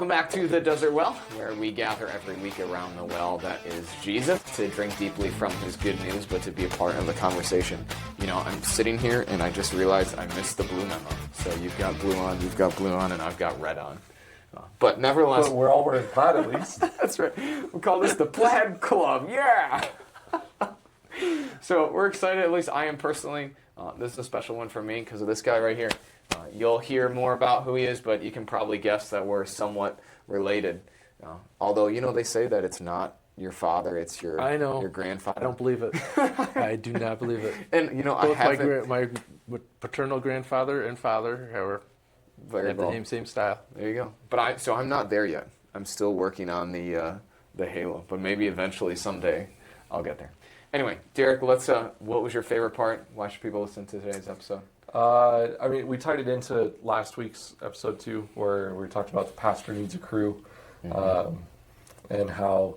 Welcome back to the Desert Well, where we gather every week around the well that is Jesus to drink deeply from his good news, but to be a part of the conversation. You know, I'm sitting here and I just realized I missed the blue memo. So you've got blue on, you've got blue on, and I've got red on. But nevertheless... But we're all wearing plaid at least. That's right. We call this the Plaid Club. Yeah! So we're excited, at least I am personally. This is a special one for me because of this guy right here. You'll hear more about who he is, but you can probably guess that we're somewhat related. Although, you know, they say that it's not your father, it's your grandfather. I don't believe it. I do not believe it. And, you know, both I haven't... my paternal grandfather and father have the same style. There you go. But so I'm not there yet. I'm still working on the halo, but maybe eventually someday I'll get there. Anyway, Derek, let's. What was your favorite part? Why should people listen to today's episode? I mean, we tied it into last week's episode too, where we talked about the pastor needs a crew, and how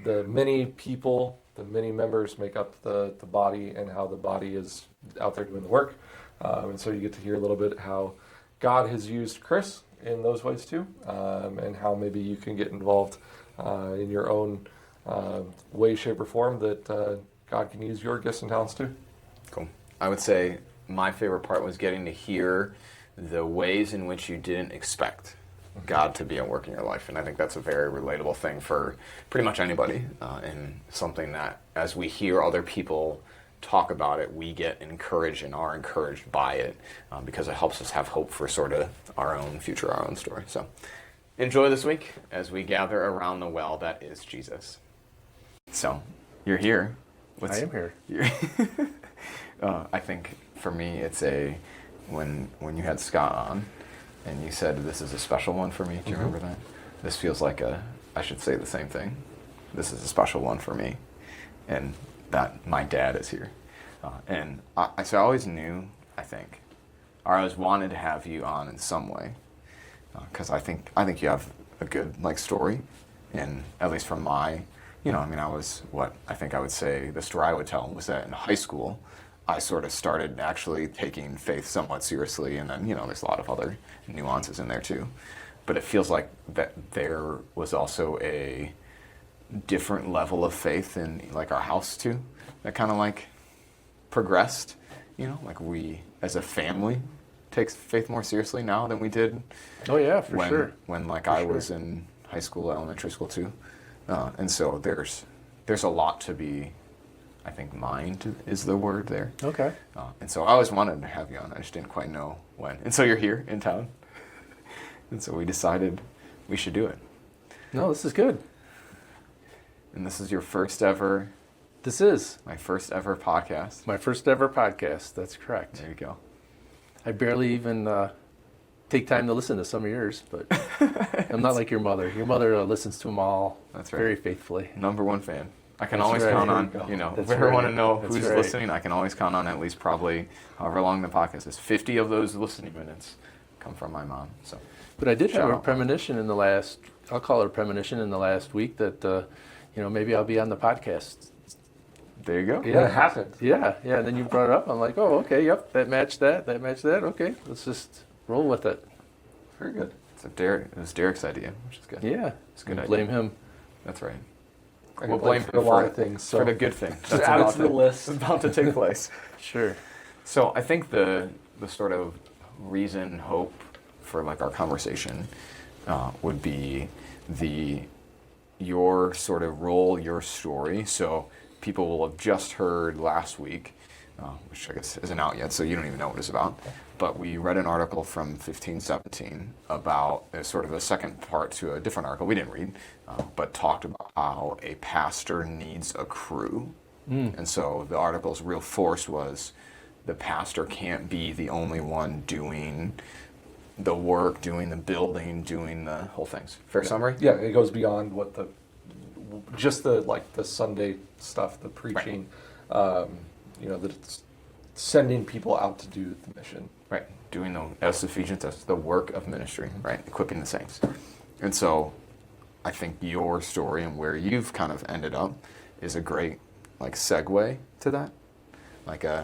the many people, the many members make up the body, and how the body is out there doing the work. And so you get to hear a little bit how God has used Chris in those ways too, and how maybe you can get involved in your own way, shape, or form that God can use your gifts and talents too. Cool. I would say my favorite part was getting to hear the ways in which you didn't expect God to be at work in your life. And I think that's a very relatable thing for pretty much anybody, and something that as we hear other people talk about it, we get encouraged and are encouraged by it, because it helps us have hope for sort of our own future, our own story. So enjoy this week as we gather around the well that is Jesus. So you're here. I am here. I think for me it's when you had Scott on and you said this is a special one for me. Do you remember that? This feels like I should say the same thing. This is a special one for me, and that my dad is here. And so I always knew, I think, or I always wanted to have you on in some way, because I think you have a good story, and at least from my, I mean, I think I would say the story I would tell was that in high school, I sort of started actually taking faith somewhat seriously, and then, there's a lot of other nuances in there too. But it feels like that there was also a different level of faith in our house too, that kind of progressed, we as a family takes faith more seriously now than we did. Oh yeah, for sure. When I was in high school, elementary school too. And so there's a lot to be, I think, mined is the word there. Okay. And so I always wanted to have you on. I just didn't quite know when. And so you're here in town. And so we decided we should do it. No, this is good. And this is your first ever... This is. My first ever podcast. My first ever podcast, that's correct. There you go. I barely even take time to listen to some of yours, but I'm not like your mother. Your mother listens to them all. That's right. Very faithfully. Number one fan. I can always count on, if I ever want to know who's listening, I can always count on at least probably however long the podcast is. 50 of those listening minutes come from my mom. So, but I did have a premonition I'll call it a premonition in the last week that, maybe I'll be on the podcast. There you go. Yeah, it happened. Yeah. And then you brought it up. I'm like, oh, okay, yep, that matched that. Okay, let's just roll with it. Very good. So it was Derek's idea, which is good. Yeah. It's a good idea. Blame him. That's right. We'll blame him for a lot of things. For the good thing. That's add it to the list. About to take place. Sure. So I think the sort of reason, hope for our conversation would be your sort of role, your story. So people will have just heard last week, which I guess isn't out yet, so you don't even know what it's about. But we read an article from 1517 about sort of a second part to a different article we didn't read, but talked about how a pastor needs a crew. And so the article's real force was the pastor can't be the only one doing the work, doing the building, doing the whole things. Fair summary? Yeah, it goes beyond what the Sunday stuff, the preaching, that it's sending people out to do the mission. Right, doing as Ephesians says, the work of ministry, right, equipping the saints. And so I think your story and where you've kind of ended up is a great segue to that,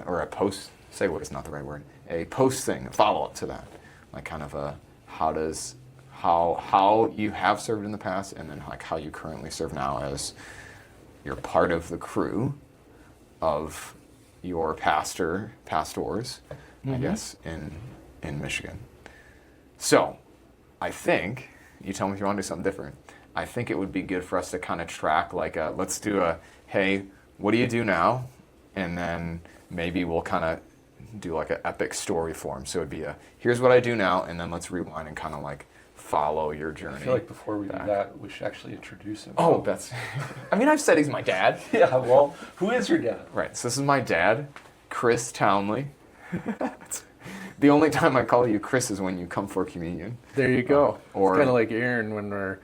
or a post, segue is not the right word, a post thing, a follow-up to that, kind of a how does how you have served in the past, and then like how you currently serve now as you're part of the crew of your pastors, I guess, in Michigan. So, I think, you tell me if you want to do something different, I think it would be good for us to kind of track, like, let's do hey, what do you do now? And then maybe we'll kind of do like an epic story form. So it'd be here's what I do now, and then let's rewind and kind of like follow your journey. I feel like before we do that, we should actually introduce him. Oh, that's... I mean, I've said he's my dad. Yeah, well, who is your dad? Right, so this is my dad, Chris Townley. The only time I call you Chris is when you come for communion. There you go. Or it's kind of like Aaron when we're,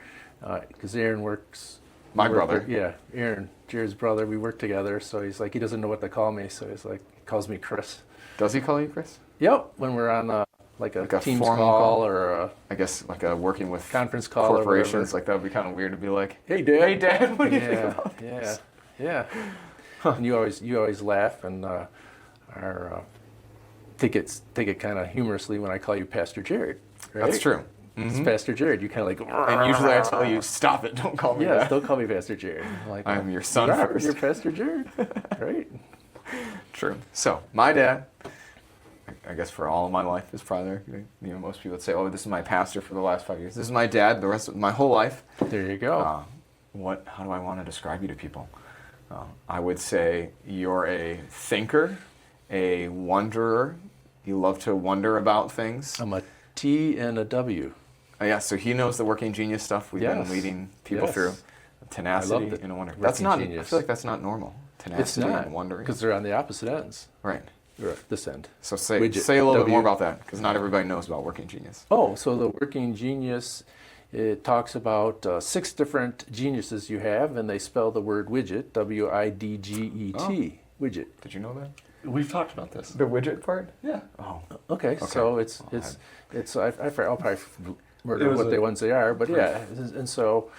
because Aaron works. My brother. Yeah, Aaron, Jared's brother. We work together, so he's like, he doesn't know what to call me, so he's like, calls me Chris. Does he call you Chris? Yep, when we're on like a Teams formal call or a I guess like a working with conference call corporations, like that would be kind of weird to be like, hey Dad. Hey Dad, what do you think about this? Yeah. And you always laugh and take it kind of humorously when I call you Pastor Jared. Right? That's true. It's Pastor Jared. You kind of like. And usually I tell you, stop it, don't call me that. Don't call me Pastor Jared. I'm your son Robert, first. You're Pastor Jared, right? True. So my dad, I guess for all of my life is probably, most people would say, oh, this is my pastor for the last 5 years. This is my dad the rest of my whole life. There you go. How do I want to describe you to people? I would say you're a thinker, a wanderer. You love to wonder about things. I'm a T and a W. Yeah, so he knows the working genius stuff we've been leading people through. Tenacity and wonder. That's not. Genius. I feel like that's not normal. Tenacity and wondering. Because they're on the opposite ends. Right. This end. So say a little bit more about that, because not everybody knows about working genius. Oh, so the working genius, it talks about 6 different geniuses you have, and they spell the word widget, W-I-D-G-E-T, widget. Did you know that? We've talked about this. The widget part? Yeah. Oh. Okay. So I'll probably murder what the ones they are, but yeah. And so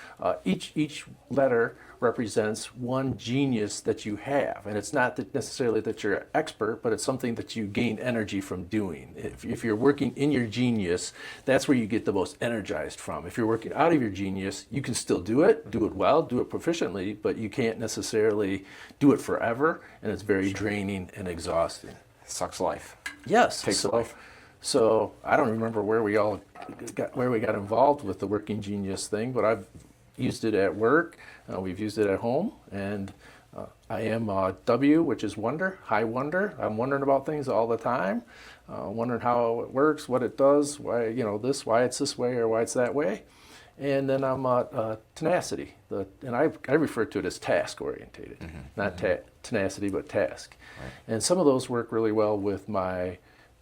each letter represents one genius that you have, and it's not necessarily that you're an expert, but it's something that you gain energy from doing. If you're working in your genius, that's where you get the most energized from. If you're working out of your genius, you can still do it well, do it proficiently, but you can't necessarily do it forever, and it's very draining and exhausting. Sucks life. Yes. Takes life. So I don't remember where we got involved with the working genius thing, but I've used it at work. We've used it at home, and I am W, which is wonder, high wonder. I'm wondering about things all the time, wondering how it works, what it does, why why it's this way or why it's that way. And then I'm tenacity, and I refer to it as task orientated, not tenacity, but task. Right. And some of those work really well with my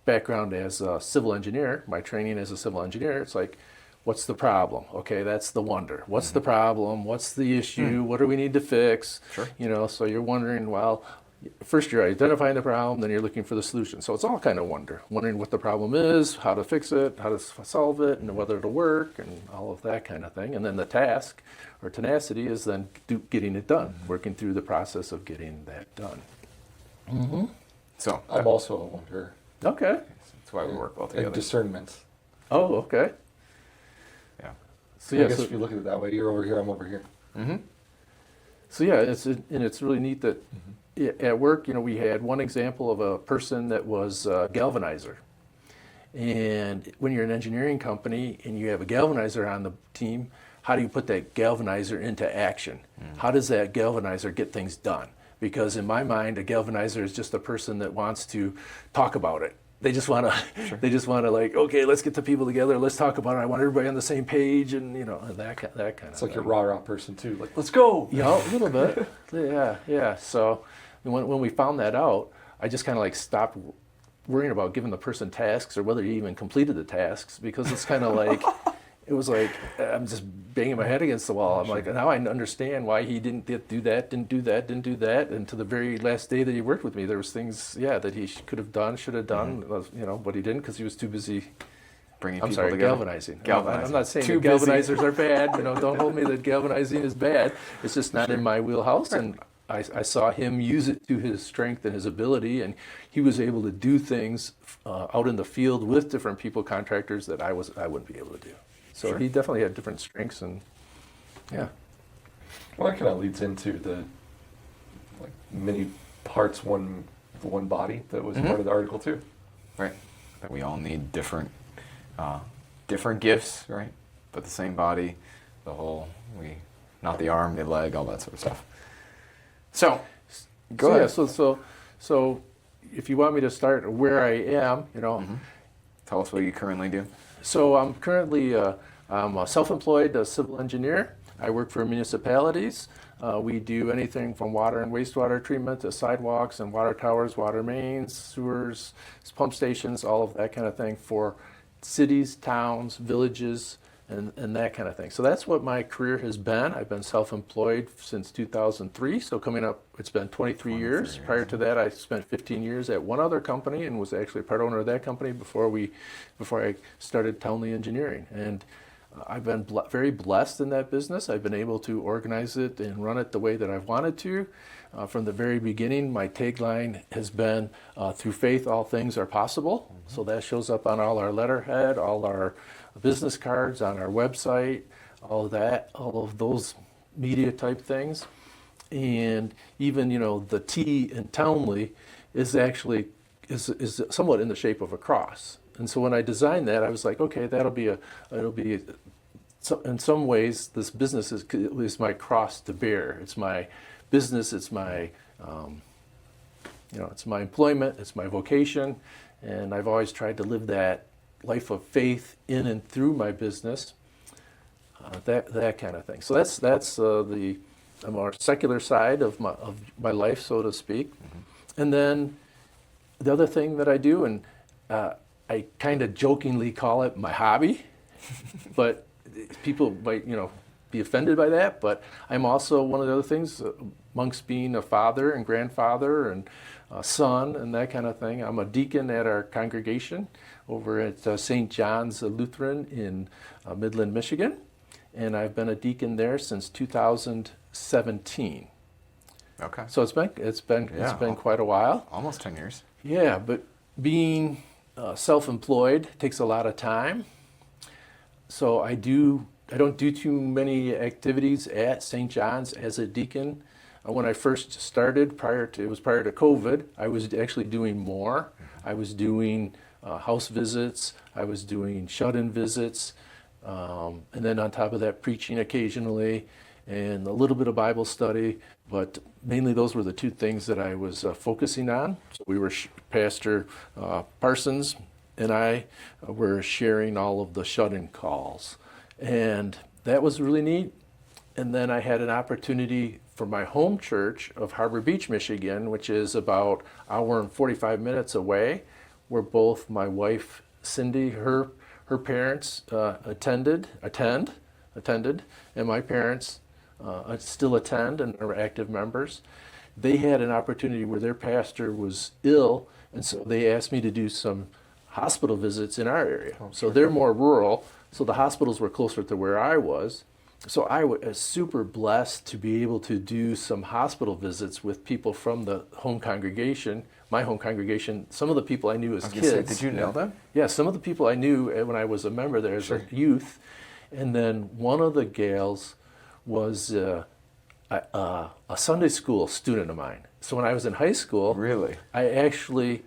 background as a civil engineer, my training as a civil engineer. It's like, what's the problem? Okay, that's the wonder. What's the problem? What's the issue? What do we need to fix? Sure. So you're wondering, well, first you're identifying the problem, then you're looking for the solution. So it's all kind of wondering what the problem is, how to fix it, how to solve it, and whether it'll work, and all of that kind of thing. And then the task, or tenacity, is then getting it done, working through the process of getting that done. Mm-hmm. So I'm also a wonderer. Okay. That's why we work well together. And discernment. Oh, okay. Yeah. So I guess if you look at it that way, you're over here, I'm over here. Mm-hmm. So yeah, it's really neat that at work, we had one example of a person that was a galvanizer. And when you're an engineering company and you have a galvanizer on the team, how do you put that galvanizer into action? How does that galvanizer get things done? Because in my mind, a galvanizer is just a person that wants to talk about it. They just want to, like, okay, let's get the people together, let's talk about it. I want everybody on the same page, and that kind of. It's like your rah-rah person too. Like, let's go. A little bit. Yeah. So when we found that out, I just kind of like stopped worrying about giving the person tasks or whether he even completed the tasks, because it's kind of like. It was like, I'm just banging my head against the wall. I'm like, now I understand why he didn't do that. And to the very last day that he worked with me, there was things, that he could have done, should have done, but he didn't because he was too busy bringing people together. Galvanizing. I'm not saying that galvanizers are bad. Don't hold me that galvanizing is bad. It's just not in my wheelhouse. Right. And I saw him use it to his strength and his ability, and he was able to do things out in the field with different people, contractors, that I wouldn't be able to do. So Sure. he definitely had different strengths, and yeah. Well, that kind of leads into the like many parts, one body that was part of the article too. Right. That we all need different gifts, right? But the same body, the whole, not the arm, the leg, all that sort of stuff. So, go ahead. Yeah, so if you want me to start where I am, Tell us what you currently do. So I'm currently I'm a self-employed civil engineer. I work for municipalities. We do anything from water and wastewater treatment to sidewalks and water towers, water mains, sewers, pump stations, all of that kind of thing for cities, towns, villages, and that kind of thing. So that's what my career has been. I've been self-employed since 2003, so coming up, it's been 23 years. Prior to that, I spent 15 years at one other company and was actually part owner of that company before I started Townley Engineering. And I've been very blessed in that business. I've been able to organize it and run it the way that I've wanted to. From the very beginning, my tagline has been, through faith, all things are possible. So that shows up on all our letterhead, all our business cards, on our website, all of those media type things. And even, the T in Townley is actually is somewhat in the shape of a cross. And so when I designed that, I was like, okay, in some ways, this business is my cross to bear. It's my business, it's my, it's my employment, it's my vocation, and I've always tried to live that life of faith in and through my business, that kind of thing. So that's the more secular side of my life, so to speak. And then the other thing that I do, and I kind of jokingly call it my hobby, but people might, be offended by that. But I'm also one of the other things, amongst being a father and grandfather and a son and that kind of thing. I'm a deacon at our congregation over at St. John's Lutheran in Midland, Michigan, and I've been a deacon there since 2017. Okay. So it's been quite a while. Almost 10 years. Yeah, but being self-employed takes a lot of time. So I don't do too many activities at St. John's as a deacon. When I first started, prior to COVID, I was actually doing more. I was doing house visits. I was doing shut-in visits, and then on top of that, preaching occasionally, and a little bit of Bible study. But mainly, those were the two things that I was focusing on. So we were Pastor Parsons and I were sharing all of the shut-in calls, and that was really neat. And then I had an opportunity for my home church of Harbor Beach, Michigan, which is about an hour and 45 minutes away, where both my wife Cindy, her parents attended, and my parents still attend and are active members. They had an opportunity where their pastor was ill, and so they asked me to do some hospital visits in our area. So they're more rural, so the hospitals were closer to where I was. So I was super blessed to be able to do some hospital visits with people from the home congregation, my home congregation. Some of the people I knew as kids. Say, did you know them? Yeah, some of the people I knew when I was a member there as a youth. And then one of the gals was a Sunday school student of mine. So when I was in high school, Really? I actually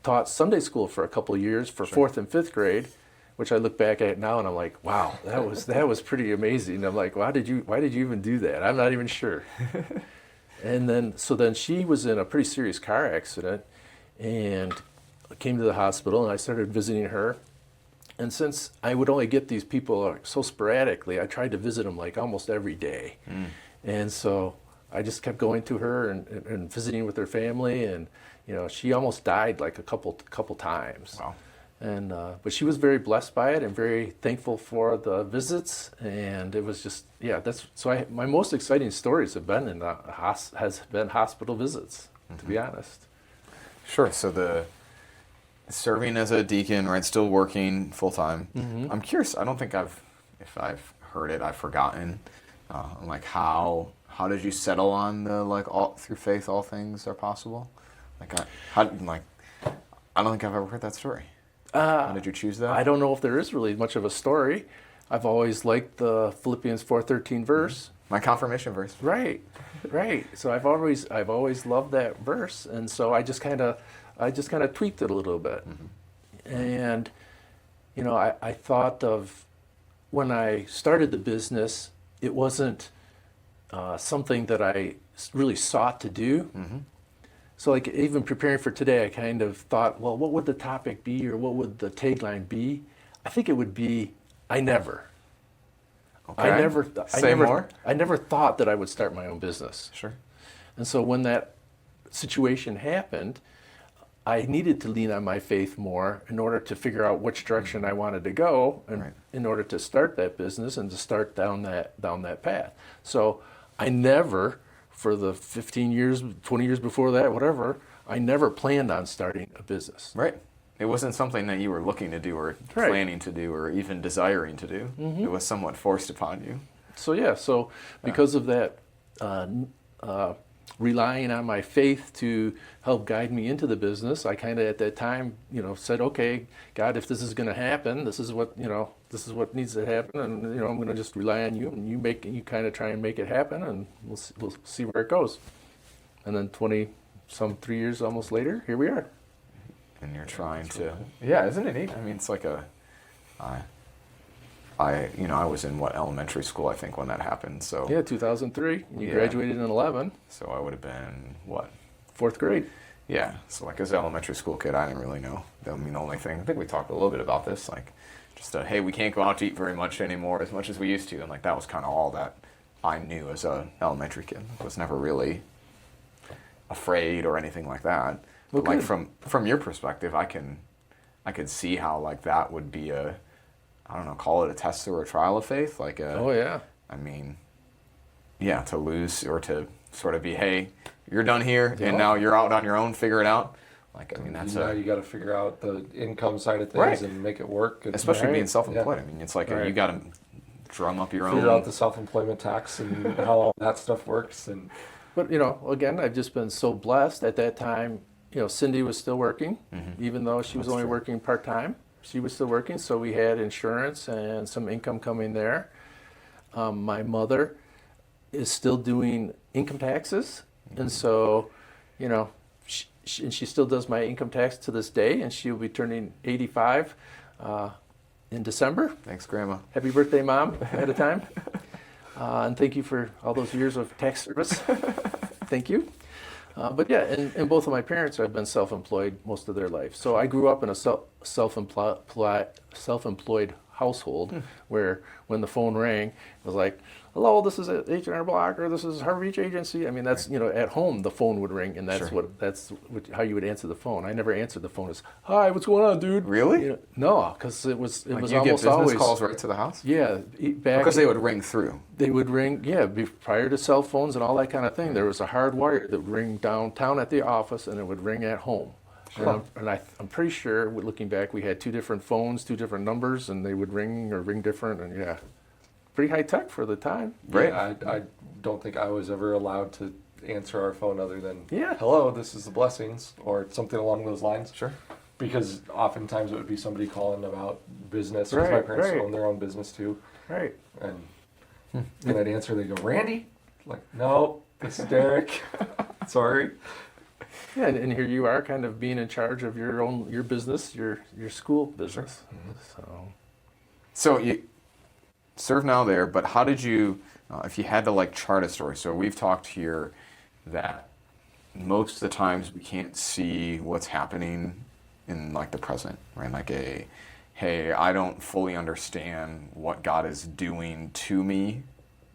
taught Sunday school for a couple of years for 4th and 5th grade, which I look back at now and I'm like, wow, that was pretty amazing. And I'm like, why did you even do that? I'm not even sure. And then she was in a pretty serious car accident and came to the hospital, and I started visiting her. And since I would only get these people so sporadically, I tried to visit them like almost every day. And so I just kept going to her and visiting with her family, and she almost died like a couple times. Wow. And but she was very blessed by it and very thankful for the visits, and it was just that's so. My most exciting stories have been has been hospital visits, to be honest. Sure. So the serving as a deacon, right? Still working full time. I'm curious. I don't think if I've heard it, I've forgotten. Like how did you settle on the all through faith all things are possible? I don't think I've ever heard that story. How did you choose that? I don't know if there is really much of a story. I've always liked the Philippians 4:13 verse. My confirmation verse. Right, right. So I've always loved that verse, and so I just kind of tweaked it a little bit. And I thought of when I started the business, it wasn't something that I really sought to do. So like even preparing for today, I kind of thought, well, what would the topic be, or what would the tagline be? I think it would be, I never. Okay. I never thought that I would start my own business. Sure. And so when that situation happened, I needed to lean on my faith more in order to figure out which direction I wanted to go, and Right. in order to start that business and to start down that path. So I never, for the 15 years, 20 years before that, whatever, I never planned on starting a business. Right. It wasn't something that you were looking to do or Right. planning to do or even desiring to do. It was somewhat forced upon you. So because of that, relying on my faith to help guide me into the business, I kind of at that time, said, okay, God, if this is going to happen, this is what needs to happen, and I'm going to just rely on you, and you kind of try and make it happen, and we'll see where it goes. And then 3 years almost later, here we are. And you're trying to, yeah, isn't it neat? I mean, it's like I was in elementary school, I think, when that happened. So Yeah, 2003. You Yeah. graduated in 11, So I would have been what? 4th grade. Yeah. So like as an elementary school kid, I didn't really know. I mean, the only thing, I think we talked a little bit about this, like just hey, we can't go out to eat very much anymore, as much as we used to, and like that was kind of all that I knew as a elementary kid. I was never really afraid or anything like that. Well, But like good. from your perspective, I could see how like that would be I don't know, call it a test or a trial of faith. Like Oh yeah. I mean, yeah, to lose or to sort of be, hey, you're done here, Yeah. and now you're out on your own, figure it out. Like, I mean, that's Now you got to figure out the income side of things Right. and make it work. And especially Right. being self-employed. Yeah. I mean, it's like Right. you got to drum up your figure own. out the self-employment tax and how all that stuff works. And But again, I've just been so blessed. At that time, Cindy was still working, even though she was That's only true. working part-time. She was still working, so we had insurance and some income coming there. My mother is still doing income taxes, and so, she still does my income tax to this day, and she'll be turning 85 in December. Thanks, Grandma. Happy birthday, Mom, ahead of time. And thank you for all those years of tax service. Thank you. But yeah, and both of my parents have been self-employed most of their life. So I grew up in a self-employed household where when the phone rang, it was like, hello, this is H&R Block, or this is Harvard Beach Agency. I mean, that's, at home the phone would ring, and that's Sure. how you would answer the phone. I never answered the phone as, hi, what's going on, dude? Really? No, because it was Like was you get almost business always calls right to the house? Yeah, back Because they would ring through. they would ring, prior to cell phones and all that kind of thing. There was a hard wire that would ring downtown at the office, and it would ring at home. And I'm pretty sure, looking back, we had 2 different phones, 2 different numbers, and they would ring different, and yeah, pretty high tech for the time. Right. yeah, I don't think I was ever allowed to answer our phone other than, Yeah. hello, this is the blessings, or something along those lines. Sure. Because oftentimes it would be somebody calling about business, because my Right, parents right. own their own business too. Right. And I'd answer, they go, Randy? Like, no, this is Derek. Sorry. Yeah, and here you are, kind of being in charge of your business, your school business. So you serve now there, but how did you, if you had to like chart a story, so we've talked here that most of the times we can't see what's happening in like the present, right? Like hey, I don't fully understand what God is doing to me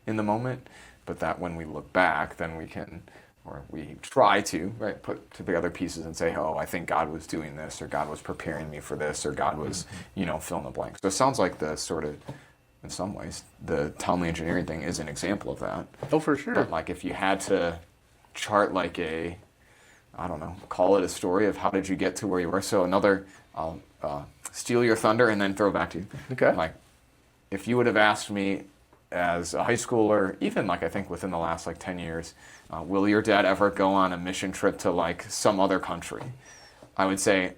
in the moment, but that when we look back, then we can, or we try to, right, put together pieces and say, oh, I think God was doing this, or God was preparing me for this, or God was, fill in the blank. So it sounds like the sort of, in some ways, the Townley engineering thing is an example of that. Oh, for sure. But like if you had to chart like I don't know, call it a story of how did you get to where you were. So I'll steal your thunder and then throw it back to you. Okay. Like if you would have asked me as a high schooler, even like I think within the last like 10 years, will your dad ever go on a mission trip to like some other country? I would say,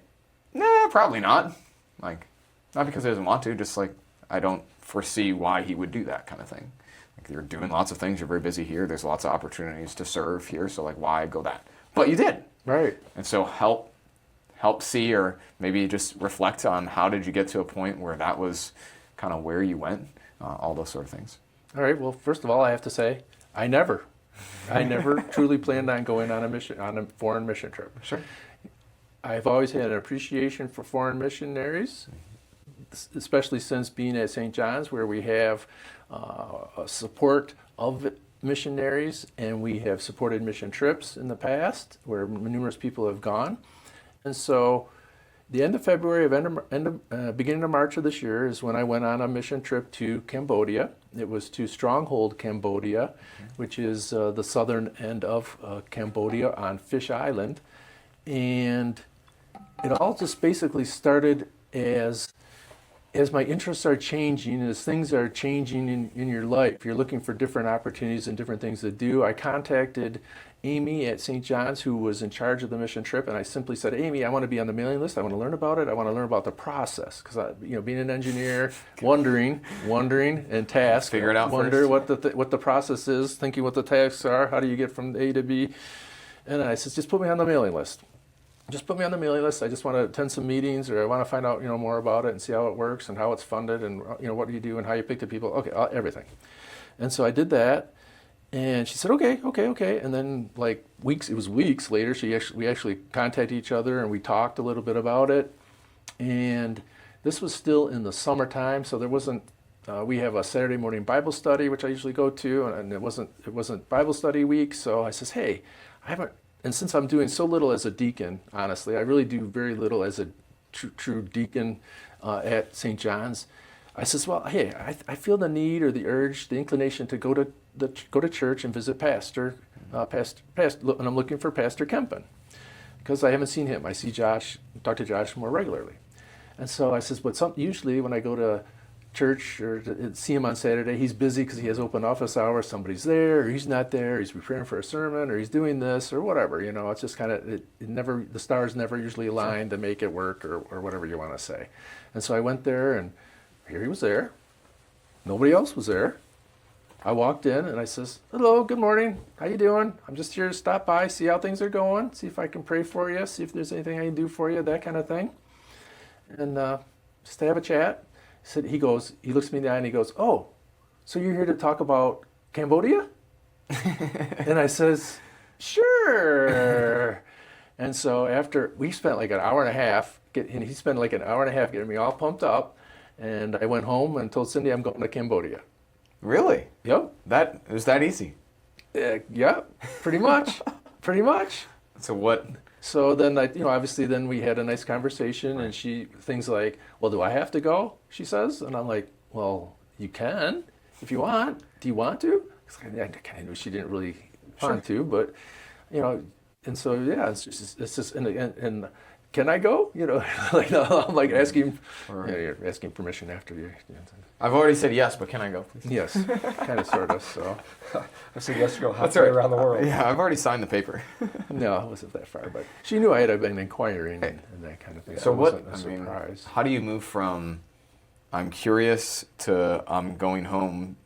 nah, probably not. Like, not because he doesn't want to, just like, I don't foresee why he would do that kind of thing. Like, you're doing lots of things, you're very busy here, there's lots of opportunities to serve here, so like, why go that? But you did. Right. And so help see, or maybe just reflect on how did you get to a point where that was kind of where you went, all those sort of things. All right. Well, first of all, I have to say, I never truly planned on going on a foreign mission trip. Sure. I've always had an appreciation for foreign missionaries, especially since being at St. John's, where we have a support of missionaries, and we have supported mission trips in the past where numerous people have gone. And so the end of February, beginning of March of this year is when I went on a mission trip to Cambodia. It was to Stronghold, Cambodia, which is the southern end of Cambodia on Fish Island. And it all just basically started as my interests are changing, as things are changing in your life. You're looking for different opportunities and different things to do. I contacted Amy at St. John's, who was in charge of the mission trip, and I simply said, Amy, I want to be on the mailing list. I want to learn about it. I want to learn about the process, because being an engineer, wondering, and task, Figure it out wonder first. what the process is, thinking what the tasks are, how do you get from A to B, and I said, just put me on the mailing list. Just put me on the mailing list. I just want to attend some meetings, or I want to find out more about it and see how it works and how it's funded and what do you do and how you pick the people. Okay, everything. And so I did that. And she said, okay. And then it was weeks later, we actually contacted each other and we talked a little bit about it. And this was still in the summertime, so there wasn't, we have a Saturday morning Bible study, which I usually go to, and it wasn't Bible study week. So I says, hey, and since I'm doing so little as a deacon, honestly, I really do very little as a true deacon at St. John's. I says, well, hey, I feel the need or the urge, the inclination to go to church and visit pastor, and I'm looking for Pastor Kempen, because I haven't seen him. I see Josh, talk to Josh more regularly. And so I says, but usually when I go to church or to see him on Saturday, he's busy because he has open office hours, somebody's there, or he's not there, he's preparing for a sermon, or he's doing this, or whatever, it's just kind of, the stars never usually align to make it work, or whatever you want to say. And so I went there, and here he was there. Nobody else was there. I walked in and I says, hello, good morning, how you doing? I'm just here to stop by, see how things are going, see if I can pray for you, see if there's anything I can do for you, that kind of thing. And just to have a chat. He looks me in the eye and he goes, oh, so you're here to talk about Cambodia? And I says, sure. And so after, we spent like an hour and a half, and he spent like an hour and a half getting me all pumped up. And I went home and told Cindy I'm going to Cambodia. Really? Yep. It was that easy? Yeah, pretty much. Pretty much. So what? So then obviously then we had a nice conversation, and things like, well, do I have to go? She says, and I'm like, well, you can if you want. Do you want to? I kind of knew she didn't really want to, but and so yeah, it's just and can I go? I'm like asking, you're asking permission after you. I've already said yes, but can I go, please? Yes, kind of, sort of. So I said yes to go That's halfway right. around the world. Yeah, I've already signed the paper. no, it wasn't that far, but she knew I had been inquiring and that kind of thing. So it wasn't a surprise. How do you move from I'm curious to I'm going home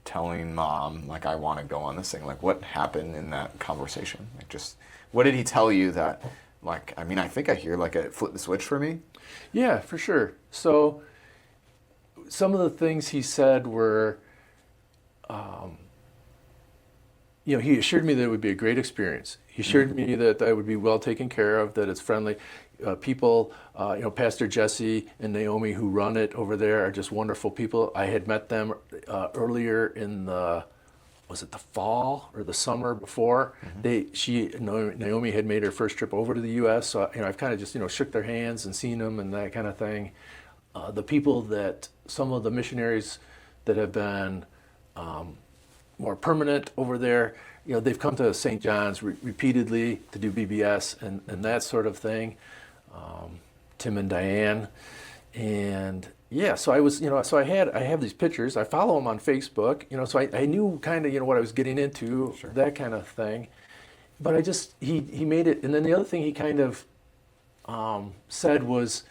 telling mom I want to go on this thing? What happened in that conversation? What did he tell you that I think I hear it flipped the switch for me? Yeah, for sure. So some of the things he said were, he assured me that it would be a great experience. He assured me that I would be well taken care of, that it's friendly. People, Pastor Jesse and Naomi, who run it over there, are just wonderful people. I had met them earlier in was it the fall or the summer before? Naomi had made her first trip over to the U.S., so I've kind of just shook their hands and seen them and that kind of thing. The people some of the missionaries that have been more permanent over there, they've come to St. John's repeatedly to do BBS and that sort of thing. Tim and Diane, and yeah, so I was, so I have these pictures. I follow them on Facebook, so I knew kind of, what I was getting into, sure, that kind of thing. But he made it, and then the other thing he kind of said was,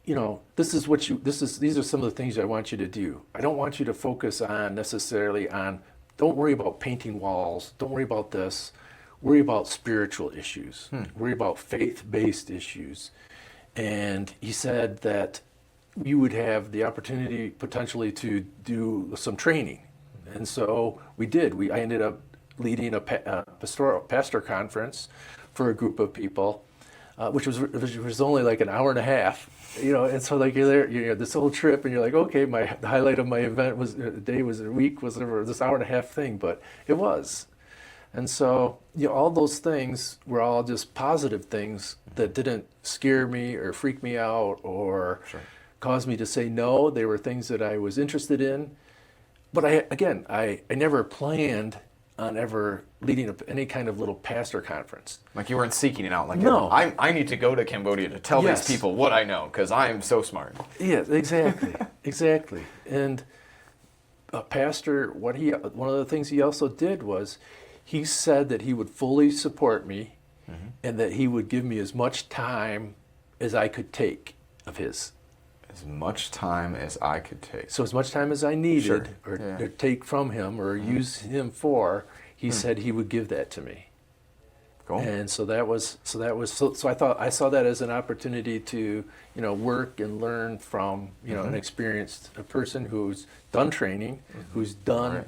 these are some of the things I want you to do. I don't want you to focus on necessarily on, don't worry about painting walls. Don't worry about this. Worry about spiritual issues. Worry about faith-based issues. And he said that we would have the opportunity potentially to do some training. And so we did. I ended up leading a pastor conference for a group of people, which was only like an hour and a half. And so like you're there, this whole trip, and you're like, okay, the highlight of my event was the day, was a week, was this hour and a half thing, but it was. And so all those things were all just positive things that didn't scare me or freak me out or cause me to say no. They were things that I was interested in, but I never planned on ever leading any kind of little pastor conference. Like you weren't seeking it out. Like, no. I need to go to Cambodia to tell these people what I know because I am so smart. Yeah, exactly. Exactly. And a pastor, one of the things he also did was he said that he would fully support me and that he would give me as much time as I could take of his. As much time as I could take. So as much time as I needed or take from him or use him for, he said he would give that to me. Cool. And so I saw that as an opportunity to, work and learn from, an experienced person who's done training, who's done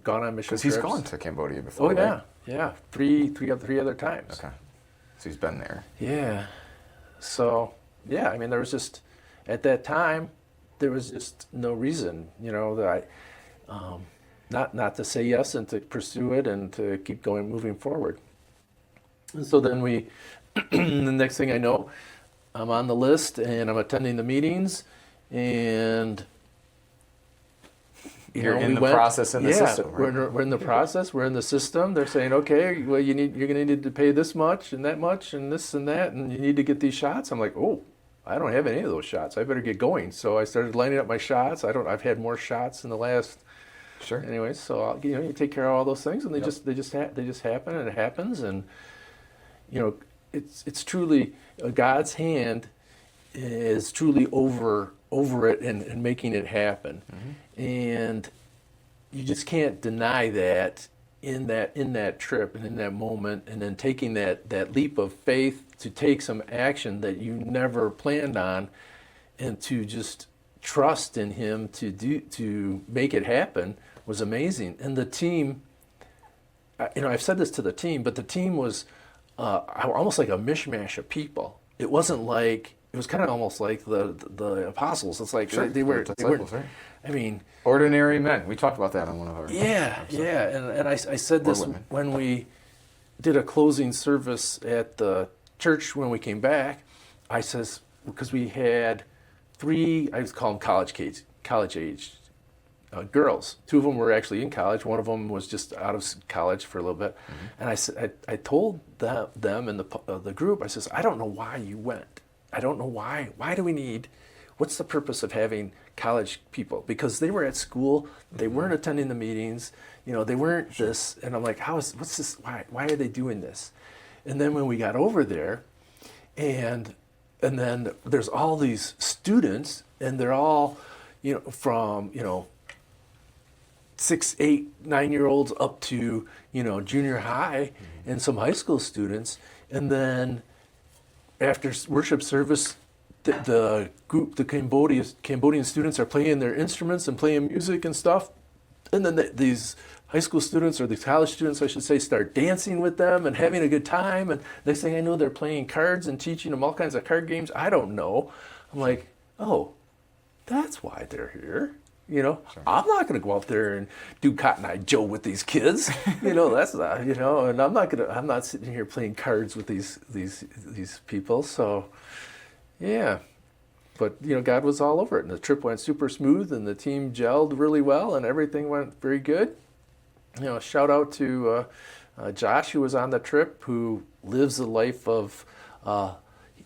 gone on mission trips. Because he's gone to Cambodia before. Oh yeah, right? yeah, three other times. Okay, so he's been there. Yeah. So yeah, there was just at that time there was just no reason, that I not to say yes and to pursue it and to keep moving forward. And so then the next thing I know, I'm on the list and I'm attending the meetings and. You're in the process in the system, right? We're in the process. We're in the system. They're saying, okay, well, you're going to need to pay this much and that much and this and that, and you need to get these shots. I'm like, oh, I don't have any of those shots. I better get going. So I started lining up my shots. I've had more shots in the last. Sure. Anyway, so you take care of all those things, and they just happen, and it happens, and it's truly God's hand is truly over it and making it happen. And you just can't deny that in that trip and in that moment, and then taking that leap of faith to take some action that you never planned on, and to just trust in him to make it happen was amazing. And the team, I've said this to the team, but the team was almost like a mishmash of people. It wasn't like, it was kind of almost like the apostles. It's like they were disciples, right? Ordinary men. We talked about that on one of our episodes. And I said this when we did a closing service at the church when we came back. I says, because we had three, I just call them college age girls. Two of them were actually in college. One of them was just out of college for a little bit. And I said, I told them and the group, I says, I don't know why you went. I don't know why. Why do we need? What's the purpose of having college people? Because they were at school, they weren't attending the meetings, they weren't this. And I'm like, what's this? Why are they doing this? And then when we got over there, and then there's all these students, and they're all, from 6, 8, 9-year-olds up to junior high, and some high school students, and then after worship service, the Cambodian students are playing their instruments and playing music and stuff. And then these high school students, or these college students, I should say, start dancing with them and having a good time. And next thing I know, they're playing cards and teaching them all kinds of card games. I don't know. I'm like, oh, that's why they're here. Sure. I'm not going to go out there and do Cotton Eye Joe with these kids. That's not, and I'm not sitting here playing cards with these people. So, yeah. But, God was all over it, and the trip went super smooth, and the team gelled really well, and everything went very good. Shout out to Josh, who was on the trip, who lives a life of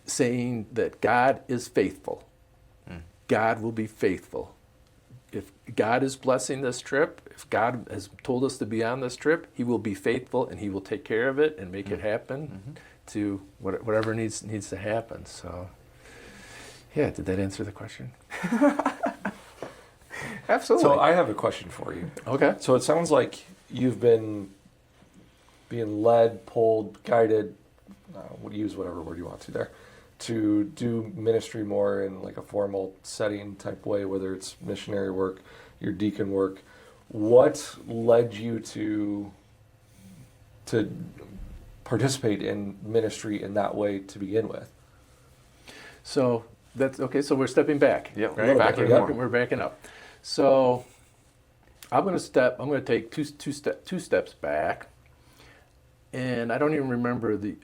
saying that God is faithful. God will be faithful. If God is blessing this trip, if God has told us to be on this trip, he will be faithful, and he will take care of it and make it happen to whatever needs to happen. So, Yeah, did that answer the question? Absolutely. So I have a question for you. Okay. So it sounds like you've been being led, pulled, guided, use whatever word you want to there, to do ministry more in like a formal setting type way, whether it's missionary work, your deacon work. What led you to participate in ministry in that way to begin with? So that's okay. So we're stepping back. Yep. Right? Backing We're more. we're backing up. So I'm going to take two steps back, and I don't even remember the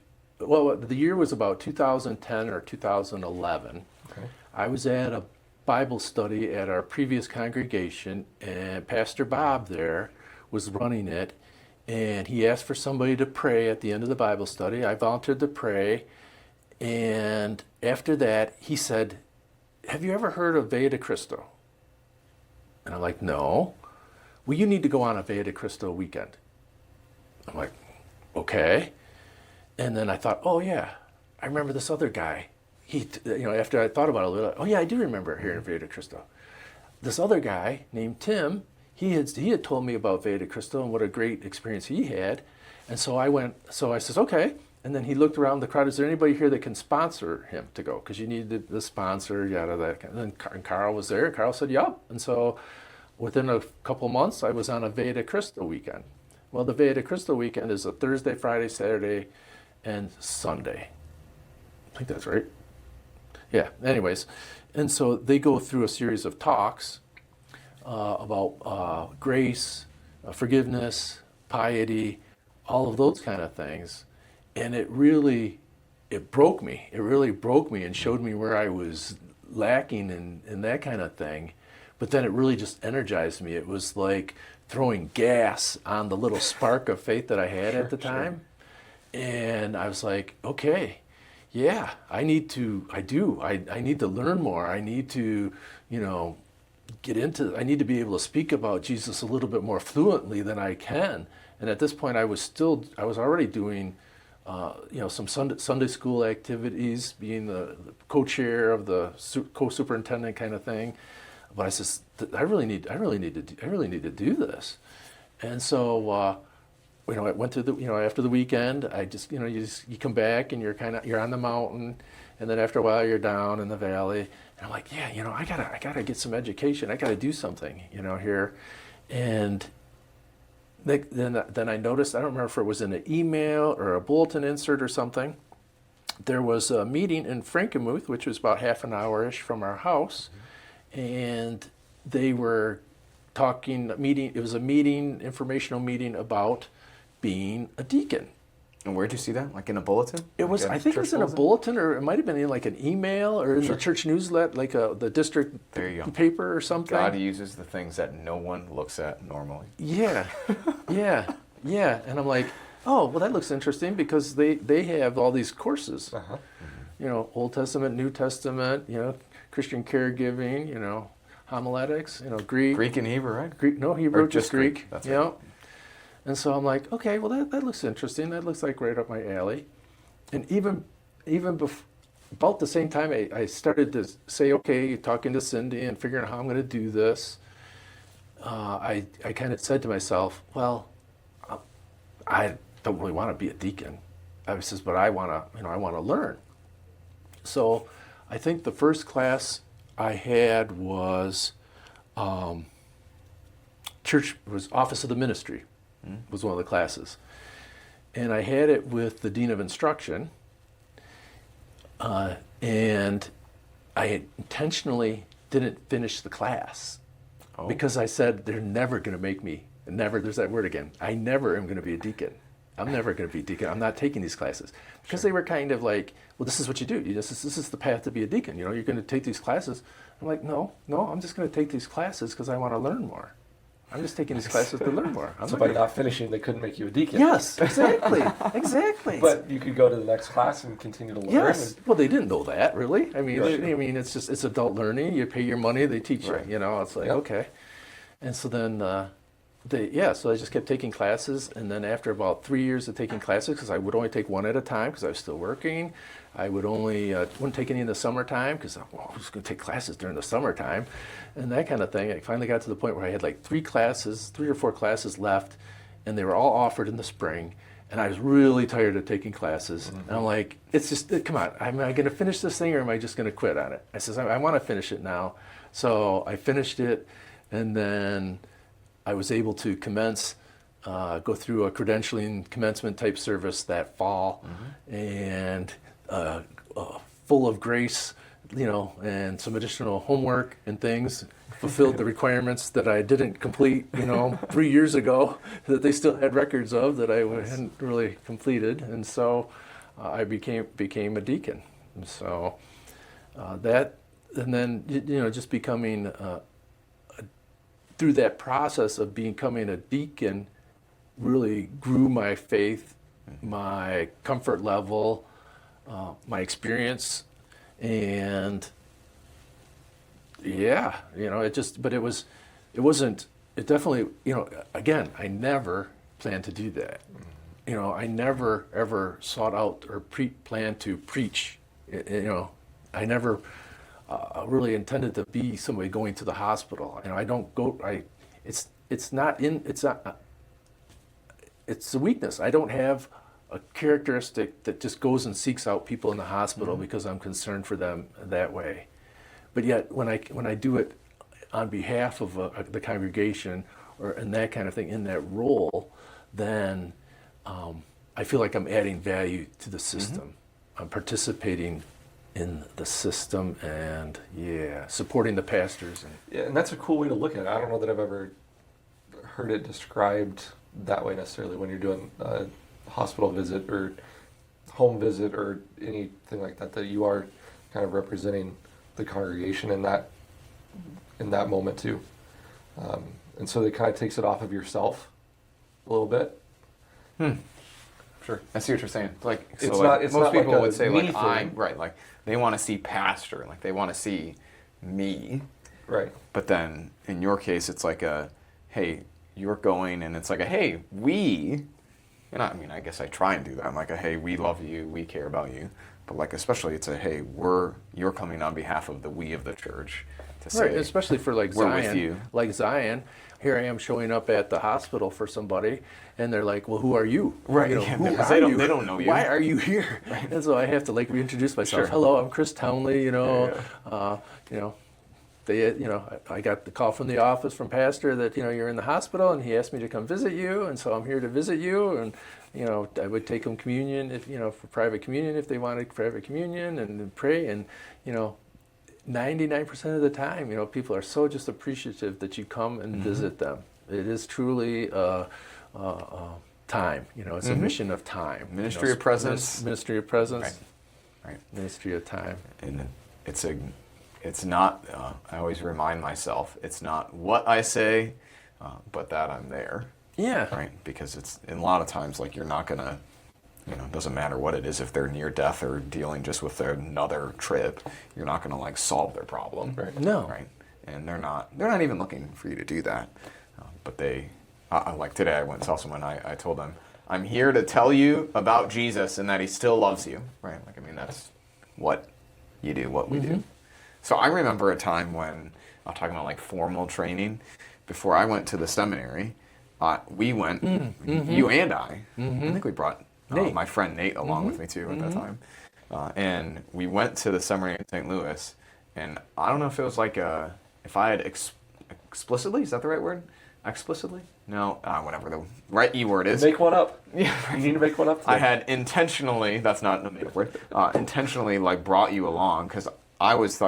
year was about 2010 or 2011. Okay. I was at a Bible study at our previous congregation, and Pastor Bob there was running it, and he asked for somebody to pray at the end of the Bible study. I volunteered to pray, and after that, he said, "Have you ever heard of Via de Christo?" And I'm like, "No." "Well, you need to go on a Via de Christo weekend." I'm like, "Okay." And then I thought, "Oh yeah, I remember this other guy." After I thought about it a little, "Oh yeah, I do remember hearing Via de Christo." This other guy named Tim, he had told me about Via de Christo and what a great experience he had. And so I says, "Okay." And then he looked around the crowd. "Is there anybody here that can sponsor him to go? Because you need the sponsor, yada, that." And then Carl was there. Carl said, "Yup." And so within a couple months, I was on a Via de Christo weekend. Well, the Via de Christo weekend is a Thursday, Friday, Saturday, and Sunday. I think that's right. Yeah, anyways. And so they go through a series of talks about grace, forgiveness, piety, all of those kind of things. And it broke me. It really broke me and showed me where I was lacking in that kind of thing. But then it really just energized me. It was like throwing gas on the little spark of faith that I had at the time. And I was like, okay, yeah, I need to learn more. I need to, I need to be able to speak about Jesus a little bit more fluently than I can. And at this point I was already doing, some Sunday school activities, being the co-chair of the co-superintendent kind of thing. But I says, I really need to do this. And so, I went to after the weekend, I just, you come back and you're on the mountain, and then after a while you're down in the valley, and I'm like, yeah, I gotta get some education. I gotta do something, here. And then I noticed, I don't remember if it was in an email or a bulletin insert or something, there was a meeting in Frankenmuth, which was about half an hour-ish from our house, and they were it was a informational meeting about being a deacon. And where'd you see that? Like in a bulletin? It was, I think it was in a bulletin, or it might have been in like an email or in the church newsletter, like the district paper or something. God uses the things that no one looks at normally. Yeah, yeah. And I'm like, oh, well, that looks interesting, because they have all these courses, Old Testament, New Testament, Christian caregiving, homiletics, Greek. Greek and Hebrew, right? Greek, no, Hebrew, just Greek. That's yeah. right. And so I'm like, okay, well, that looks interesting. That looks like right up my alley. And even about the same time, I started to say, okay, talking to Cindy and figuring out how I'm going to do this, I kind of said to myself, well, I don't really want to be a deacon. I says, but I want to learn. So I think the first class I had was Office of the Ministry. Was one of the classes. And I had it with the Dean of Instruction. And I intentionally didn't finish the class because I said, they're never going to make me, there's that word again, I never am going to be a deacon. I'm never going to be a deacon. I'm not taking these classes. Because they were kind of like, well, this is what you do. This is the path to be a deacon. You're going to take these classes. I'm like, no, I'm just going to take these classes because I want to learn more. I'm just taking these classes to learn more. So by not finishing, they couldn't make you a deacon. Yes, exactly. But you could go to the next class and continue to learn. Yes. Well, they didn't know that, really. I mean, it's adult learning. You pay your money, they teach you. It's like, okay. And so then so I just kept taking classes, and then after about 3 years of taking classes, because I would only take one at a time because I was still working, I would only wouldn't take any in the summertime because I was going to take classes during the summertime, and that kind of thing. I finally got to the point where I had like 3 or 4 classes left, and they were all offered in the spring, and I was really tired of taking classes. And I'm like, it's just, come on, am I going to finish this thing or am I just going to quit on it? I says, I want to finish it now. So I finished it, and then I was able to go through a credentialing commencement type service that fall, and full of grace, and some additional homework and things, fulfilled the requirements that I didn't complete, 3 years ago, that they still had records of that I hadn't really completed, and so I became a deacon, and so and then just becoming through that process of becoming a deacon really grew my faith, my comfort level, my experience, and it definitely, again, I never planned to do that. I never ever sought out or planned to preach. I never really intended to be somebody going to the hospital. I don't go. It's a weakness. I don't have a characteristic that just goes and seeks out people in the hospital because I'm concerned for them that way. But yet, when I do it on behalf of the congregation and that kind of thing in that role, then I feel like I'm adding value to the system. I'm participating in the system and supporting the pastors. And that's a cool way to look at it. I don't know that I've ever heard it described that way necessarily when you're doing a hospital visit or home visit or anything like that, that you are kind of representing the congregation in that moment too. And so it kind of takes it off of yourself a little bit. Sure. I see what you're saying. Like, it's so not, it's most not people like would say, like, thing. I'm, right, like, they want to see pastor, like, they want to see me. Right. But then, in your case, it's like hey, you're going, and it's like hey, we, I guess I try and do that. I'm like hey, we love you, we care about you. But, like, especially, it's hey, you're coming on behalf of the we of the church to say, right, especially for like we're Zion. with you. Like Zion, here I am showing up at the hospital for somebody, and they're like, "Well, who are you?" Right. Who Because are you? they don't know you. Why are you here? Right. And so I have to like reintroduce myself. Sure. Hello, I'm Chris Townley. They, I got the call from the office from Pastor that you're in the hospital, and he asked me to come visit you, and so I'm here to visit you, and I would take them communion if for private communion if they wanted private communion, and pray, and 99% of the time, people are so just appreciative that you come and visit them. It is truly time. It's a mission of time. Ministry of presence. Ministry of presence. Right. Ministry of time. And it's not, I always remind myself, it's not what I say, but that I'm there. Yeah. Right? Because it's, in a lot of times, like, you're not going to, it doesn't matter what it is, if they're near death or dealing just with another trip, you're not going to, like, solve their problem. Right. No. Right? And they're not even looking for you to do that. But they, like today, I went and saw someone, I told them, I'm here to tell you about Jesus and that he still loves you. Right? Like, that's what you do, what we do. So I remember a time when, I'm talking about like formal training, before I went to the seminary, we went, you and I think we brought my friend Nate along with me too at that time. And we went to the seminary in St. Louis, and I don't know if it was like if I had explicitly, is that the right word? Explicitly? No, whatever the right E word is. Make one up. Yeah, You need to make one up today. I had intentionally, that's not a made-up word, intentionally like brought you along because I was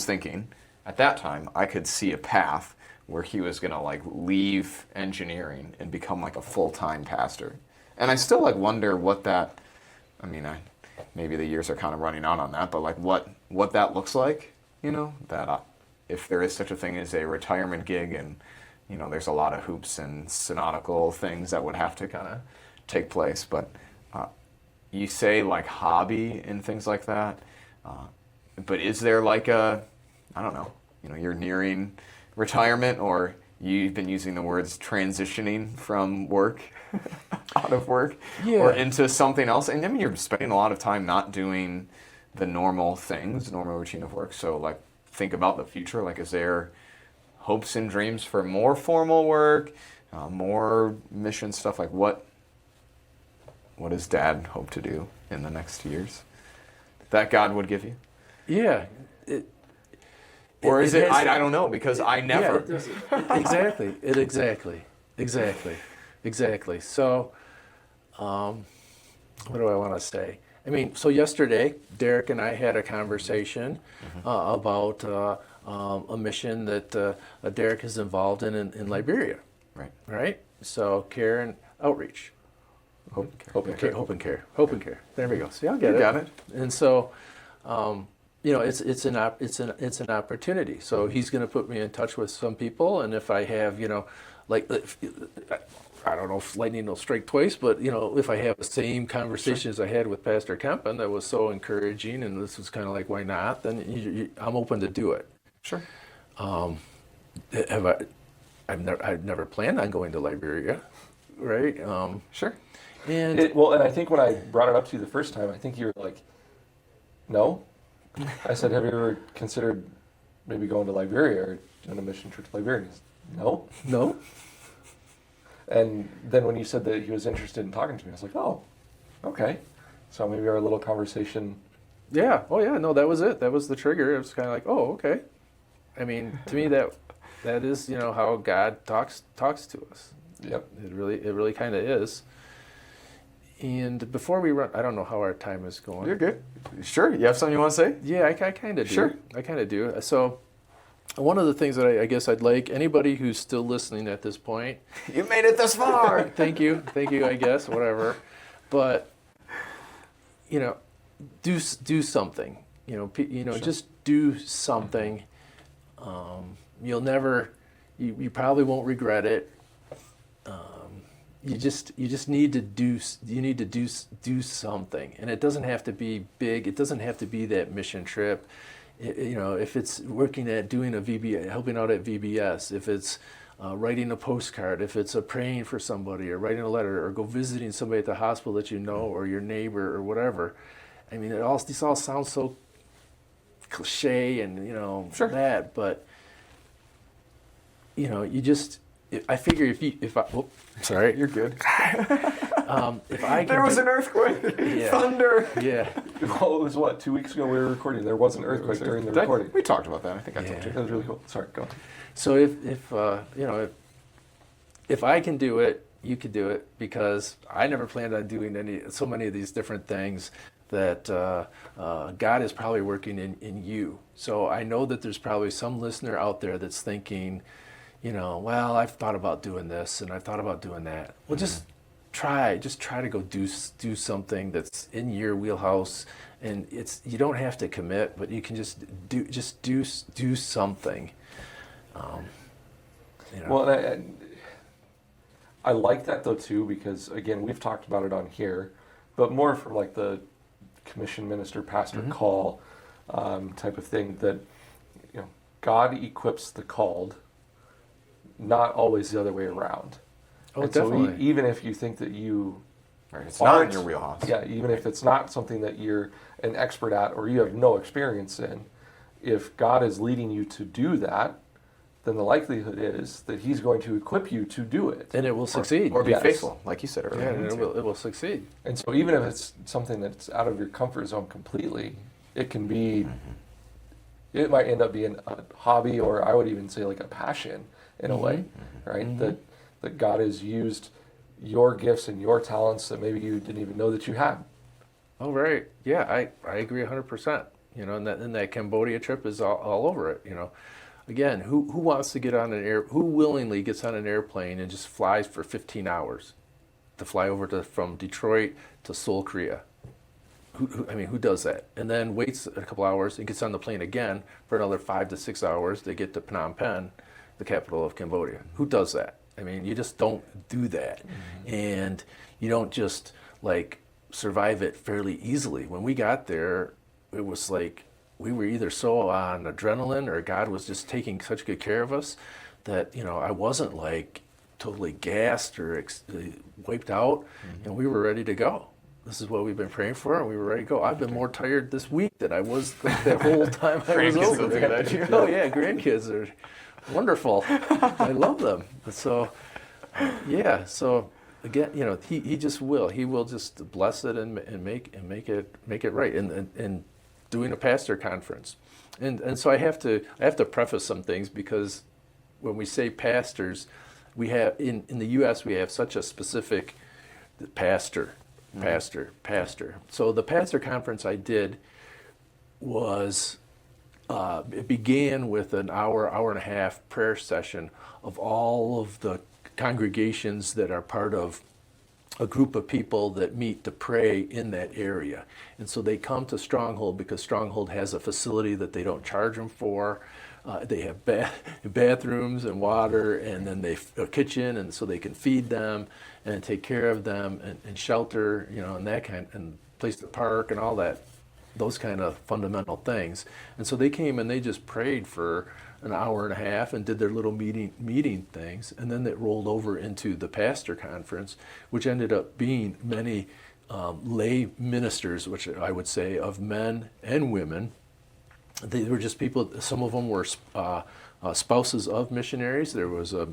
thinking at that time I could see a path where he was gonna like leave engineering and become like a full-time pastor, and I still like wonder what that. Maybe the years are kind of running out on that, but like what that looks like, that if there is such a thing as a retirement gig, and there's a lot of hoops and synodical things that would have to kind of take place, but you say like hobby and things like that. But is there like I don't know, you're nearing retirement, or you've been using the words transitioning from work, out of work, Yeah. or into something else. And I mean, you're spending a lot of time not doing the normal things, normal routine of work. So like, think about the future. Like, is there hopes and dreams for more formal work, more mission stuff? Like, what does Dad hope to do in the next years that God would give you? Yeah. Or is it, has- I don't know, because I never. Exactly. Exactly. So, what do I want to say? I mean, so yesterday, Derek and I had a conversation about a mission that Derek is involved in Liberia, Right. right? So, care and outreach. Hope and care. Hope and care. There we go. See, I'll get You it. got it. And so, it's an opportunity. So he's going to put me in touch with some people, and if I have, I don't know if lightning will strike twice, but if I have the same conversation as I had with Pastor Kempen that was so encouraging, and this was kind of like, why not? Then I'm open to do it. Sure. I've never planned on going to Liberia, right? Sure. And And I think when I brought it up to you the first time, I think you were like, no. I said, have you ever considered maybe going to Liberia or doing a mission trip to Liberia? He said, no. no. And then when you said that he was interested in talking to me, I was like, oh, okay. So maybe our little conversation. Yeah. Oh, yeah. No, that was it. That was the trigger. It was kind of like, oh, okay. I mean, to me, that is, how God talks to us. Yep. It really kind of is. And before we run, I don't know how our time is going. You're good. Sure. You have something you want to say? Yeah, I kind of do. Sure. I kind of do. So, one of the things that I guess I'd like anybody who's still listening at this point. You made it this far. Thank you. I guess whatever, but do something. Sure. Just do something. You'll never. You probably won't regret it. You just need to do. You need to do something, and it doesn't have to be big. It doesn't have to be that mission trip. If it's working at doing a VBS, helping out at VBS, if it's writing a postcard, if it's praying for somebody, or writing a letter, or go visiting somebody at the hospital that or your neighbor, or whatever. I mean, these all sound so cliche and Sure. that, but you just. I figure sorry, You're good. if I There was an earthquake. Yeah. Thunder. yeah. Well, it was 2 weeks ago we were recording. There was an earthquake during the Did I- recording. We talked about that. I think I told Yeah. you. That was really cool. Sorry, go on. So if I can do it, you could do it, because I never planned on doing so many of these different things that God is probably working in you. So I know that there's probably some listener out there that's thinking, well, I've thought about doing this and I've thought about doing that. Well, just try to go do something that's in your wheelhouse, and you don't have to commit, but you can just do something. Well, and I like that though too, because again, we've talked about it on here, but more from like the commission minister pastor call type of thing, that God equips the called, not always the other way around. Oh, And definitely. So even if you think that you Right. It's not in aren't- your wheelhouse. Yeah, even if it's not something that you're an expert at or you have no experience in, if God is leading you to do that, then the likelihood is that He's going to equip you to do it. And it will succeed. Or be Yes. faithful, like you said yeah, earlier. and it will succeed. And so even if it's something that's out of your comfort zone completely, it can be, it might end up being a hobby, or I would even say like a passion in a way, right? That God has used your gifts and your talents that maybe you didn't even know that you had. Oh, right. Yeah, I agree 100%. And that Cambodia trip is all over it. Again, who wants to get on who willingly gets on an airplane and just flies for 15 hours to fly over from Detroit to Seoul, Korea? Who does that? And then waits a couple hours and gets on the plane again for another 5 to 6 hours to get to Phnom Penh, the capital of Cambodia. Who does that? You just don't do that. And you don't just survive it fairly easily. When we got there, it was like we were either so on adrenaline, or God was just taking such good care of us that, I wasn't like totally gassed or wiped out, and we were ready to go. This is what we've been praying for, and we were ready to go. I've been more tired this week than I was like that whole time I was over there. Oh yeah, grandkids are wonderful. I love them. So so again, he just will. He will just bless it and make it right. And doing a pastor conference, and so I have to preface some things, because when we say pastors, we have in the U.S. we have such a specific pastor. So the pastor conference I did was, it began with an hour and a half prayer session of all of the congregations that are part of a group of people that meet to pray in that area. And so they come to Stronghold because Stronghold has a facility that they don't charge them for. They have bathrooms and water, and then a kitchen, and so they can feed them and take care of them, and shelter, and that kind, and place to park and all that, those kind of fundamental things. And so they came and they just prayed for an hour and a half and did their little meeting things, and then it rolled over into the pastor conference, which ended up being many lay ministers, which I would say of men and women. They were just people. Some of them were spouses of missionaries. There was a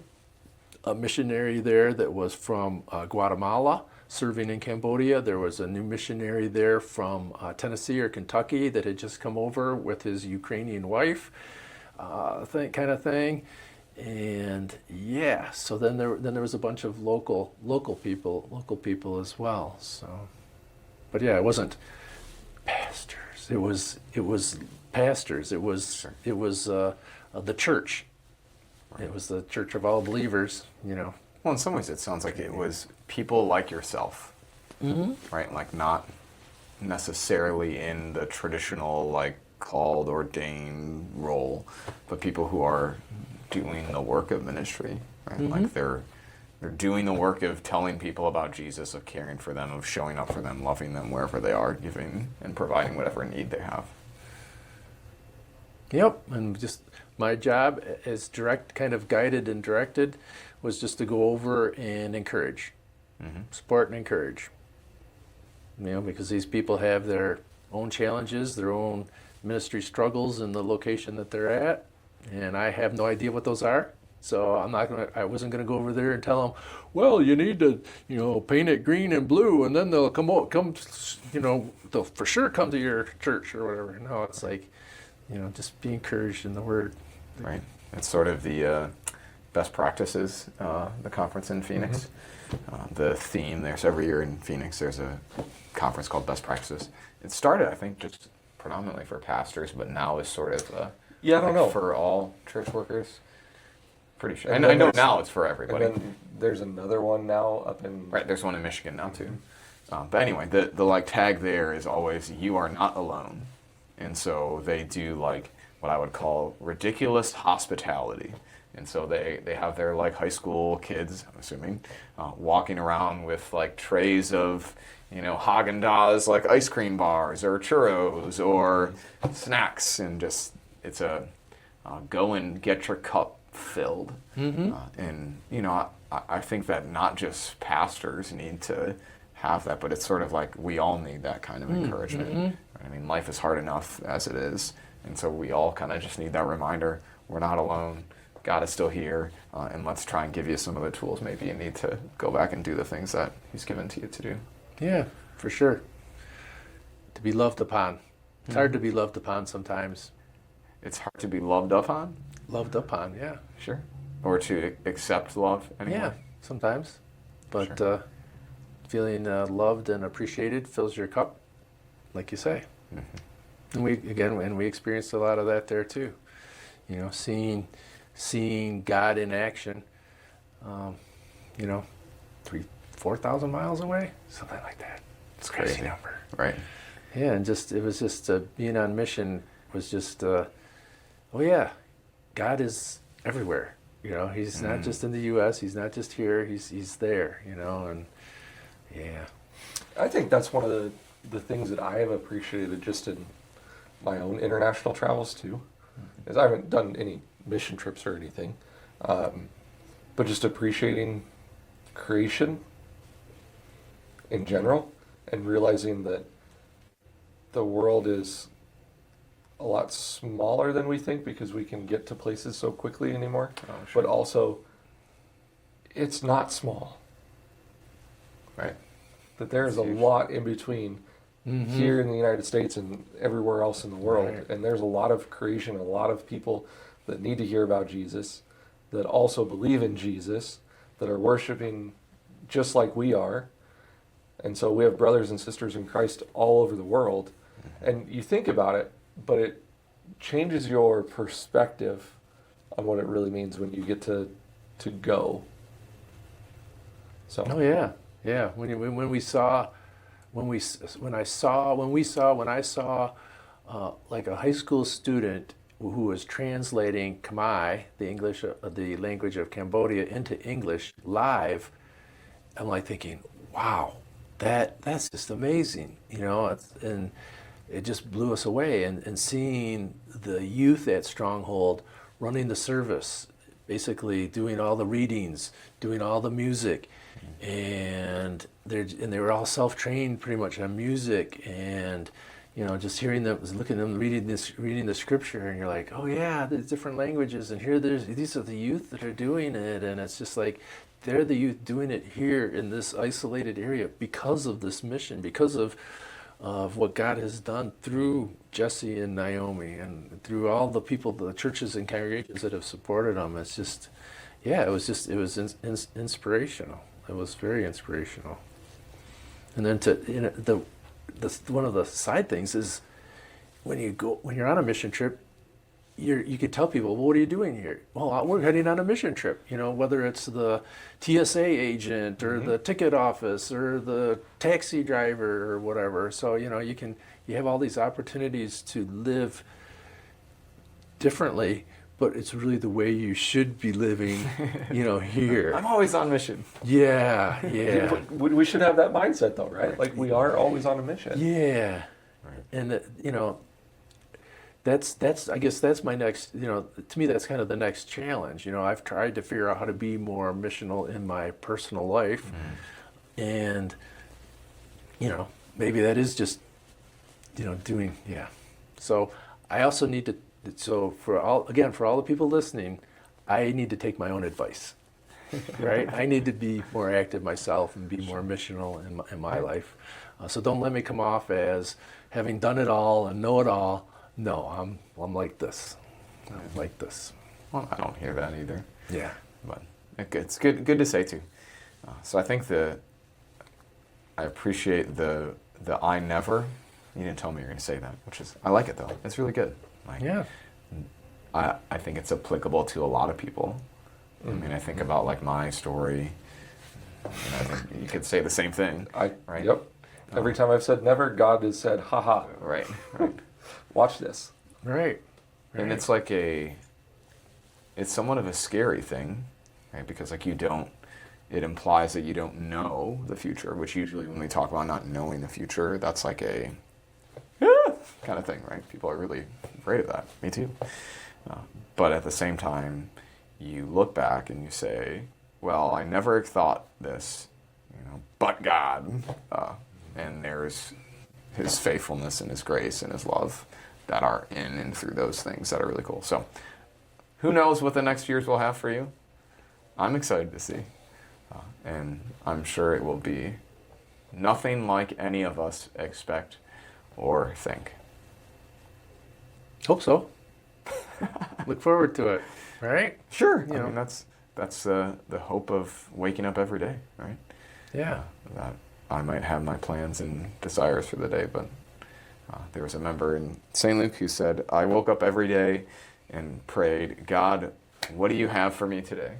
missionary there that was from Guatemala, serving in Cambodia. There was a new missionary there from Tennessee or Kentucky that had just come over with his Ukrainian wife, kind of thing. And yeah, so then there was a bunch of local people as well. So, but yeah, it wasn't pastors. It was pastors. It was the church. It was the church of all believers. Well, in some ways, it sounds like it was people like yourself, right? Like not necessarily in the traditional like called, ordained role, but people who are doing the work of ministry, right? Like they're doing the work of telling people about Jesus, of caring for them, of showing up for them, loving them wherever they are, giving and providing whatever need they have. Yep, and just my job as kind of guided and directed, was just to go over and encourage, support and encourage. Because these people have their own challenges, their own ministry struggles in the location that they're at, and I have no idea what those are. So I wasn't gonna go over there and tell them, well, you need to, paint it green and blue, and then they'll they'll for sure come to your church or whatever. No, it's like, just be encouraged in the Word. Right. It's sort of the best practices, the conference in Phoenix. The theme there's every year in Phoenix, there's a conference called Best Practices. It started, I think, just predominantly for pastors, but now is sort of I don't know, for all church workers. Pretty sure. And I know now it's for everybody. And then there's another one now up in... Right, there's one in Michigan now too. But anyway, the like tag there is always, you are not alone. And so they do like what I would call ridiculous hospitality. And so they have their like high school kids, I'm assuming, walking around with like trays of, Haagen-Dazs like ice cream bars or churros or snacks, and just it's a go and get your cup filled. And I think that not just pastors need to have that, but it's sort of like we all need that kind of encouragement. I mean, life is hard enough as it is, and so we all kind of just need that reminder. We're not alone. God is still here, and let's try and give you some of the tools maybe you need to go back and do the things that He's given to you to do. Yeah, for sure. To be loved upon. It's hard to be loved upon sometimes. It's hard to be loved upon? Loved upon, yeah. Sure. Or to accept love anymore? Yeah, sometimes. But sure. Feeling loved and appreciated fills your cup, like you say. And we experienced a lot of that there too. Seeing God in action, 4,000 miles away, something like that. It's a crazy number, right? Yeah, and it was just being on mission was just, God is everywhere. He's not just in the U.S. He's not just here. He's there. And yeah. I think that's one of the things that I have appreciated just in my own international travels too, is I haven't done any mission trips or anything, but just appreciating creation in general and realizing that the world is a lot smaller than we think because we can get to places so quickly anymore. Oh, sure. But also, it's not small. Right. That there is a huge. lot in between here in the United States and everywhere else in the world. Right. And there's a lot of creation, a lot of people that need to hear about Jesus, that also believe in Jesus, that are worshiping just like we are. And so we have brothers and sisters in Christ all over the world. And you think about it, but it changes your perspective on what it really means when you get to go. So Oh yeah, yeah. When I saw like a high school student who was translating Khmer, the language of Cambodia, into English live, I'm like thinking, wow, that's just amazing, and it just blew us away. And seeing the youth at Stronghold running the service, basically doing all the readings, doing all the music, and they were all self-trained pretty much on music, and just hearing them, looking at them reading the scripture, and you're like, oh yeah, there's different languages, and these are the youth that are doing it, and it's just like they're the youth doing it here in this isolated area because of this mission, because of what God has done through Jesse and Naomi, and through all the people, the churches and congregations that have supported them. It's just, yeah, it was inspirational. It was very inspirational. And then one of the side things is when you're on a mission trip, you could tell people, well, what are you doing here? Well, we're heading on a mission trip. Whether it's the TSA agent or the ticket office or the taxi driver or whatever. So you have all these opportunities to live differently, but it's really the way you should be living, here. I'm always on mission. Yeah, yeah. we should have that mindset though, right? Like we are always on a mission. Yeah. Right. And that's I guess that's my next, to me that's kind of the next challenge. I've tried to figure out how to be more missional in my personal life. And maybe that is just doing, yeah. So I also need to, for all the people listening, I need to take my own advice. Right? I need to be more active myself and be more missional in my life. So don't let me come off as having done it all and know it all. No, I'm like this. I'm like this. Well, I don't hear that either. Yeah. But it's good to say too. So I think I appreciate the I never. You didn't tell me you were going to say that, I like it though. It's really good. Yeah. I think it's applicable to a lot of people. I mean, I think about like my story. I think you could say the same thing. Right? Yep. Every time I've said never, God has said, haha. Right. Watch this. Right. And it's like it's somewhat of a scary thing, right? Because like it implies that you don't know the future, which usually when we talk about not knowing the future, that's like a kind of thing, right? People are really afraid of that. Me too. But at the same time, you look back and you say, well, I never thought this, but God, and there's His faithfulness and His grace and His love that are in and through those things that are really cool. So who knows what the next years will have for you? I'm excited to see. And I'm sure it will be nothing like any of us expect or think. Hope so. Look forward to it. Right? Sure. I mean, that's the hope of waking up every day, right? Yeah. That I might have my plans and desires for the day, but there was a member in St. Luke who said, I woke up every day and prayed, God, what do you have for me today?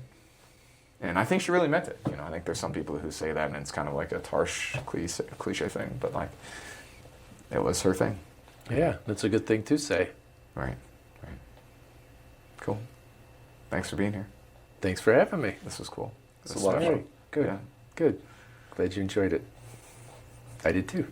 And I think she really meant it. I think there's some people who say that and it's kind of like a harsh cliche thing, but like it was her thing. Yeah, that's a good thing to say. Right. Cool. Thanks for being here. Thanks for having me. This was cool. It's a lot of fun. Good. Yeah. Good. Glad you enjoyed it. I did too.